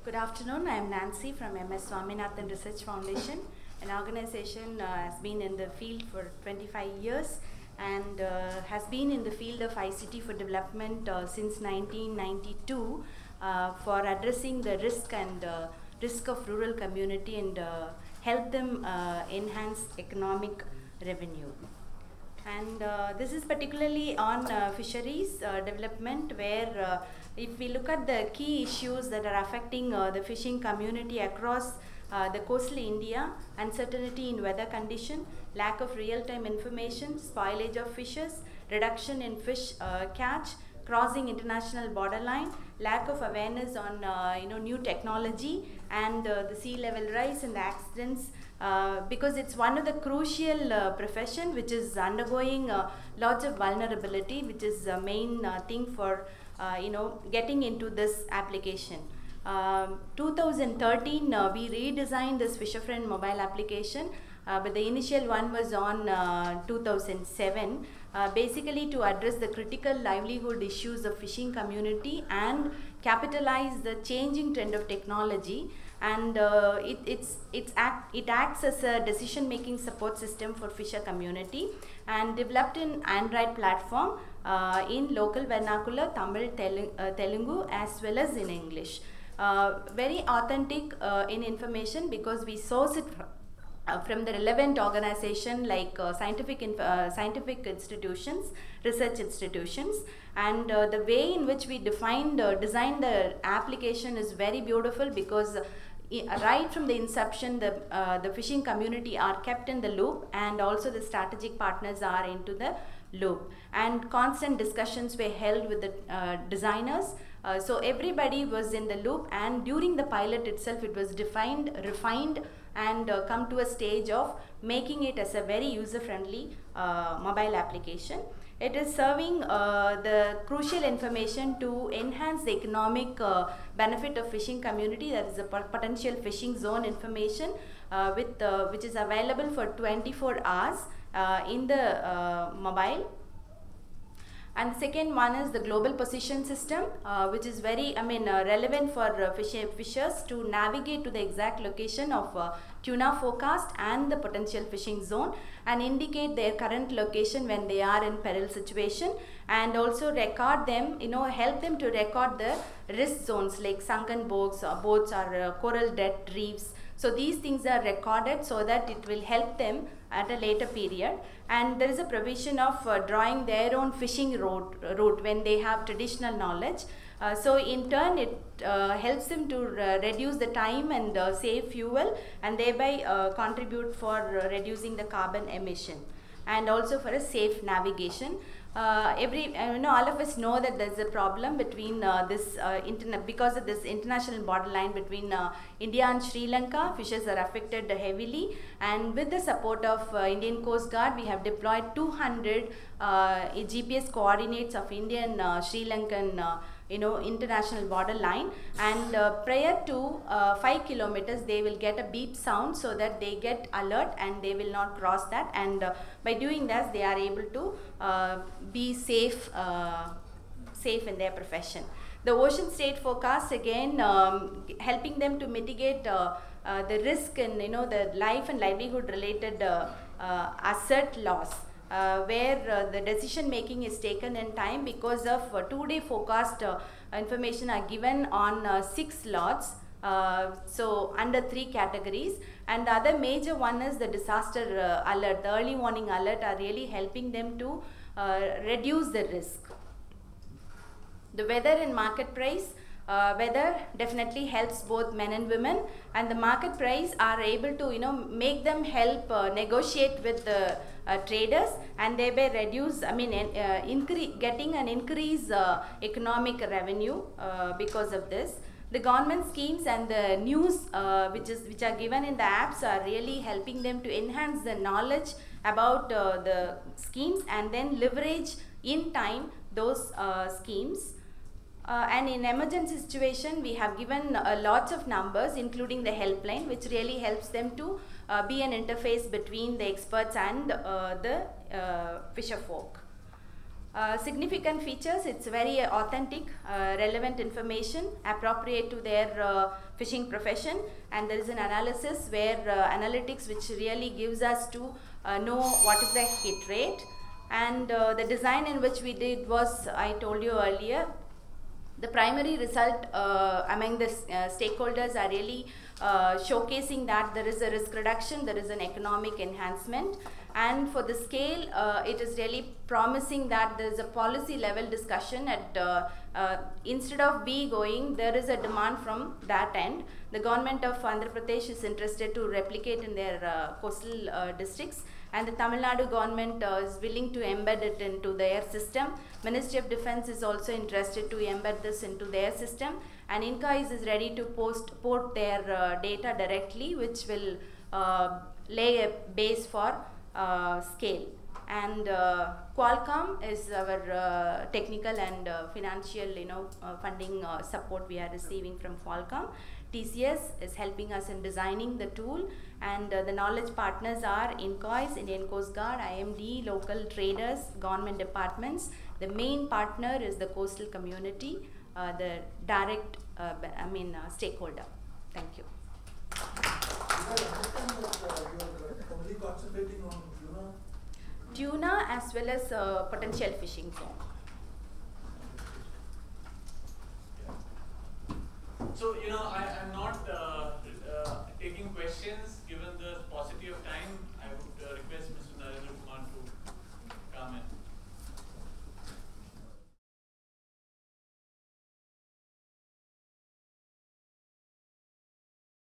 Good afternoon. I am Nancy from MS Swaminathan Research Foundation. An organization has been in the field for 25 years and has been in the field of ICT for development since 1992 for addressing the risk of rural community and help them enhance economic revenue. And this is particularly on fisheries development, where if we look at the key issues that are affecting the fishing community across the coastal India: uncertainty in weather condition, lack of real-time information, spoilage of fishes, reduction in fish catch, crossing international borderline, lack of awareness on new technology, and the sea level rise and the accidents, because it's one of the crucial profession which is undergoing lots of vulnerability, which is the main thing for getting into this application. 2013 we redesigned this Fisher Friend mobile application, but the initial one was on 2007, basically to address the critical livelihood issues of fishing community and capitalize the changing trend of technology. And it acts as a decision making support system for fisher community, and developed in Android platform in local vernacular, Tamil, Telugu as well as in English. Very authentic in information, because we source it from the relevant organization like scientific institutions, research institutions, and the way in which we design the application is very beautiful, because right from the inception the fishing community are kept in the loop, and also the strategic partners are into the loop, and constant discussions were held with the designers. So everybody was in the loop, and during the pilot itself it was defined, refined, and come to a stage of making it as a very user-friendly mobile application. It is serving the crucial information to enhance the economic benefit of fishing community, that is the potential fishing zone information, which is available for 24 hours in the mobile. And the second one is the global position system, which is very relevant for fishers to navigate to the exact location of tuna forecast and the potential fishing zone, and indicate their current location when they are in peril situation, and also record them, help them to record the risk zones like sunken boats or coral dead reefs. So these things are recorded so that it will help them at a later period. And there is a provision of drawing their own fishing route when they have traditional knowledge. So in turn it helps them to reduce the time and save fuel, and thereby contribute for reducing the carbon emission, and also for a safe navigation. All of us know that there's a problem between because of this international borderline between India and Sri Lanka. Fishers are affected heavily, and with the support of Indian Coast Guard, we have deployed 200 GPS coordinates of Indian Sri Lankan international border line, and prior to 5 kilometers they will get a beep sound, so that they get alert and they will not cross that, and by doing that they are able to be safe in their profession. The ocean state forecast, again helping them to mitigate the risk and the life and livelihood related asset loss, where the decision making is taken in time, because of 2-day forecast information are given on 6 lots, so under 3 categories. And the other major one is the disaster alert, the early warning alert are really helping them to reduce the risk. The weather and market price. Weather definitely helps both men and women, and the market price are able to make them help negotiate with the traders, and thereby reduce getting an increase economic revenue because of this. The government schemes and the news which are given in the apps are really helping them to enhance the knowledge about the schemes, and then leverage in time those schemes. And in emergency situation, we have given lots of numbers, including the helpline, which really helps them to be an interface between the experts and the fisher folk. Significant features, it's very authentic, relevant information, appropriate to their fishing profession, and there is an analysis where analytics which really gives us to know what is the hit rate. And the design in which we did was, I told you earlier, the primary result among the stakeholders are really showcasing that there is a risk reduction, there is an economic enhancement, and for the scale, it is really promising that there is a policy level discussion at instead of we going, there is a demand from that end. The government of Andhra Pradesh is interested to replicate in their coastal districts, and the Tamil Nadu government is willing to embed it into their system. Ministry of Defence is also interested to embed this into their system, and INCOIS is ready to port their data directly, which will lay a base for scale. And Qualcomm is our technical and financial funding support we are receiving from Qualcomm. TCS is helping us in designing the tool, and the knowledge partners are INCOIS, Indian Coast Guard, IMD, local traders, government departments. The main partner is the coastal community, the direct stakeholder. Thank you. Only concentrating on Tuna as well as potential fishing zone. So, I'm